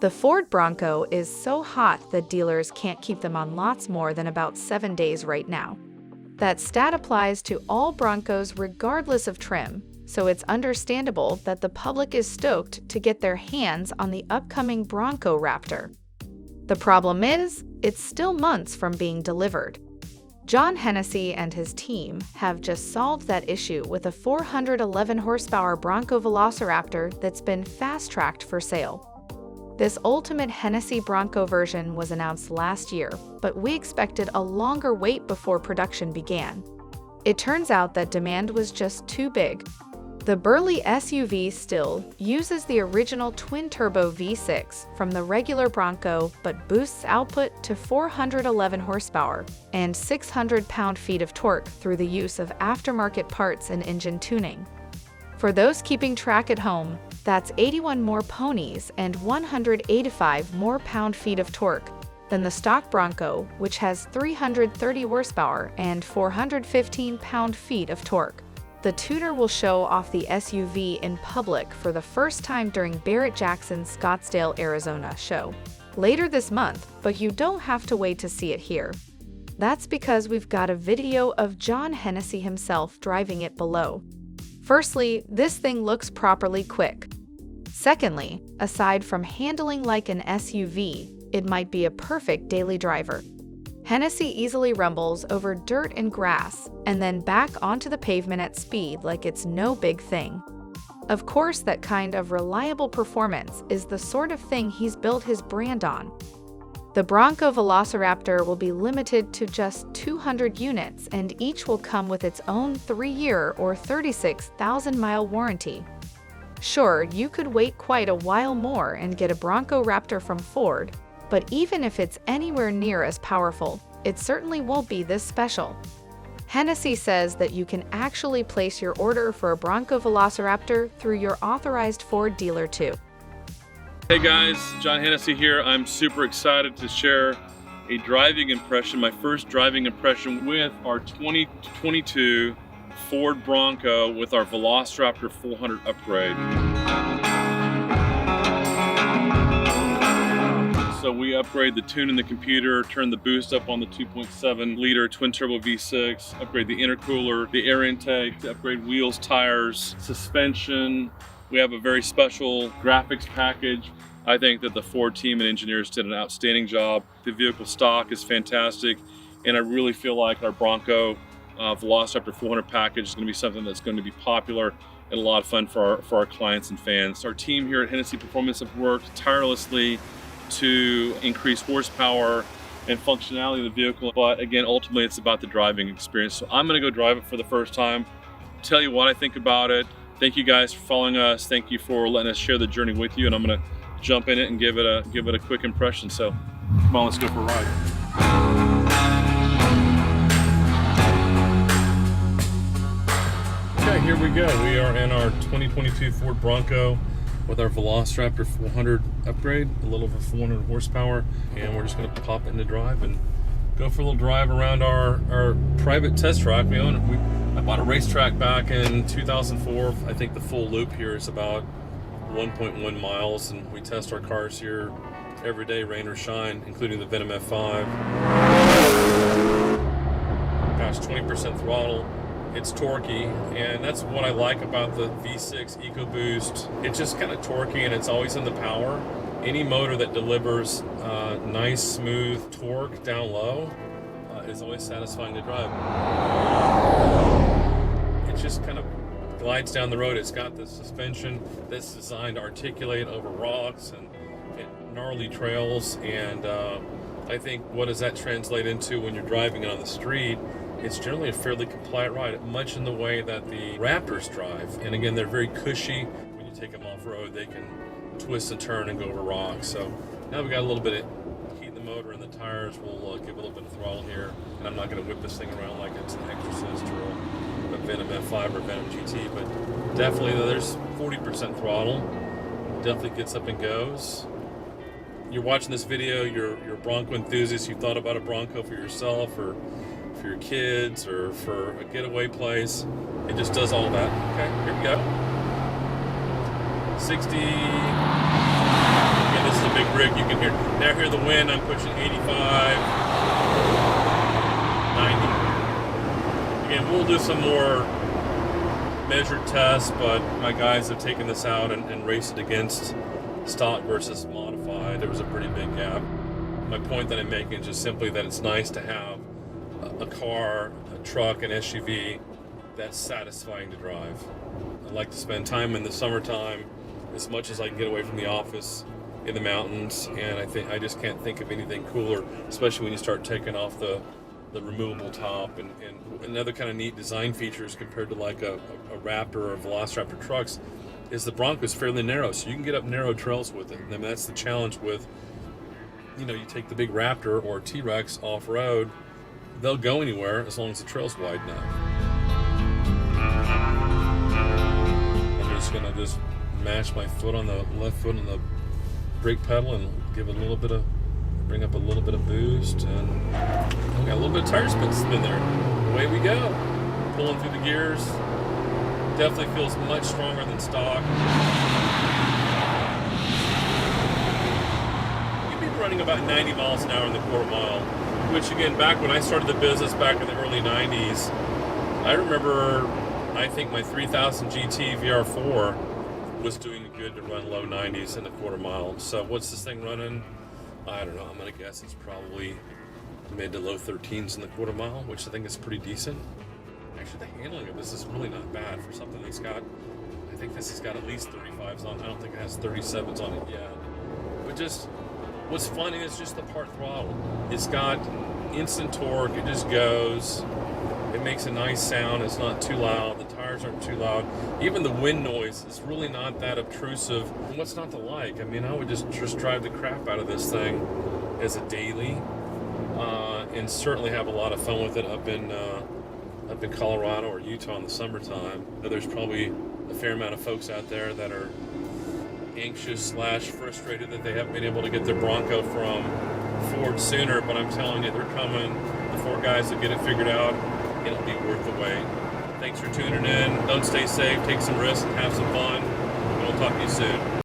The Ford Bronco is so hot that dealers can't keep them on lots more than about 7 days right now. That stat applies to all Broncos regardless of trim, so it's understandable that the public is stoked to get their hands on the upcoming Bronco Raptor. The problem is, it's still months from being delivered. John Hennessey and his team have just solved that issue with a 411 horsepower Bronco Velociraptor that's been fast-tracked for sale. This ultimate Hennessey Bronco version was announced last year, but we expected a longer wait before production began. It turns out that demand was just too big. The burly SUV still uses the original twin-turbo V6 from the regular Bronco, but boosts output to 411 horsepower and 600 pound-feet of torque through the use of aftermarket parts and engine tuning. For those keeping track at home, that's 81 more ponies and 185 more pound-feet of torque than the stock Bronco, which has 330 horsepower and 415 pound-feet of torque. The tuner will show off the SUV in public for the first time during Barrett-Jackson's Scottsdale, Arizona show later this month, but you don't have to wait to see it here. That's because we've got a video of John Hennessey himself driving it below. Firstly, this thing looks properly quick. Secondly, aside from handling like an SUV, it might be a perfect daily driver. Hennessey easily rumbles over dirt and grass, and then back onto the pavement at speed like it's no big thing. Of course, that kind of reliable performance is the sort of thing he's built his brand on. The Bronco VelociRaptor will be limited to just 200 units, and each will come with its own 3-year or 36,000-mile warranty. Sure, you could wait quite a while more and get a Bronco Raptor from Ford, but even if it's anywhere near as powerful, it certainly won't be this special. Hennessey says that you can actually place your order for a Bronco VelociRaptor through your authorized Ford dealer too. Hey guys, John Hennessey here. I'm super excited to share a driving impression, my first driving impression with our 2022 Ford Bronco with our VelociRaptor 400 upgrade. So we upgrade the tune in the computer, turn the boost up on the 2.7 liter twin turbo V6, upgrade the intercooler, the air intake, upgrade wheels, tires, suspension. We have a very special graphics package. I think that the Ford team and engineers did an outstanding job. The vehicle stock is fantastic, and I really feel like our Bronco VelociRaptor 400 package is going to be something that's going to be popular and a lot of fun for our clients and fans. Our team here at Hennessey Performance have worked tirelessly to increase horsepower and functionality of the vehicle, but again, ultimately it's about the driving experience. So I'm going to go drive it for the first time, tell you what I think about it. Thank you guys for following us. Thank you for letting us share the journey with you, and I'm going to jump in it and give it a quick impression. So come on, let's go for a ride. Okay, here we go. We are in our 2022 Ford Bronco with our VelociRaptor 400 upgrade, a little over 400 horsepower, and we're just going to pop into drive and go for a little drive around our private test track. I bought a racetrack back in 2004. I think the full loop here is about 1.1 miles, and we test our cars here every day, rain or shine, including the Venom F5. Gosh, 20% throttle. It's torquey, and that's what I like about the V6 EcoBoost. It's just kind of torquey, and it's always in the power. Any motor that delivers nice, smooth torque down low is always satisfying to drive. It just kind of glides down the road. It's got the suspension that's designed to articulate over rocks and gnarly trails, and I think what does that translate into when you're driving it on the street? It's generally a fairly compliant ride, much in the way that the Raptors drive. And again, they're very cushy. When you take them off-road, they can twist and turn and go over rocks. So now we've got a little bit of heat in the motor and the tires. We'll give a little bit of throttle here. And I'm not going to whip this thing around like it's an Exorcist or a Venom F5 or Venom GT, but definitely there's 40% throttle. Definitely gets up and goes. You're watching this video, you're a Bronco enthusiast, you've thought about a Bronco for yourself or for your kids or for a getaway place. It just does all that. Okay, here we go. 60. Again, this is a big trick, you can hear. Now hear the wind, I'm pushing 85, 90. Again, we'll do some more measured tests, but my guys have taken this out and raced it against stock versus modified. There was a pretty big gap. My point that I'm making is just simply that it's nice to have a car, a truck, an SUV that's satisfying to drive. I like to spend time in the summertime as much as I can get away from the office in the mountains, and I just can't think of anything cooler, especially when you start taking off the removable top and another kind of neat design features compared to like a Raptor or a VelociRaptor trucks is the Bronco is fairly narrow, so you can get up narrow trails with it. I mean, that's the challenge with, you take the big Raptor or T-Rex off-road, they'll go anywhere as long as the trail's wide enough. I'm just gonna mash my foot on the left foot on the brake pedal and give it a little bit of, bring up a little bit of boost, and we got a little bit of tire spin there. Away we go, pulling through the gears. Definitely feels much stronger than stock. You'd be running about 90 miles an hour in the quarter mile, which again, back when I started the business back in the early 90s, I remember, I think my 3000 GT VR4 was doing good to run low 90s in the quarter mile. So what's this thing running? I don't know, I'm gonna guess it's probably mid to low 13s in the quarter mile, which I think is pretty decent. Actually, the handling of this is really not bad for something that's got, I think this has got at least 35s on. I don't think it has 37s on it yet. But just, what's funny is just the part throttle. It's got instant torque, it just goes. It makes a nice sound, it's not too loud, the tires aren't too loud. Even the wind noise is really not that obtrusive. And what's not to like? I mean, I would just drive the crap out of this thing as a daily, and certainly have a lot of fun with it up in Colorado or Utah in the summertime. There's probably a fair amount of folks out there that are anxious / frustrated that they haven't been able to get their Bronco from Ford sooner, but I'm telling you, they're coming. The 4 guys will get it figured out. It'll be worth the wait. Thanks for tuning in. Don't stay safe, take some risks, and have some fun. We'll talk to you soon.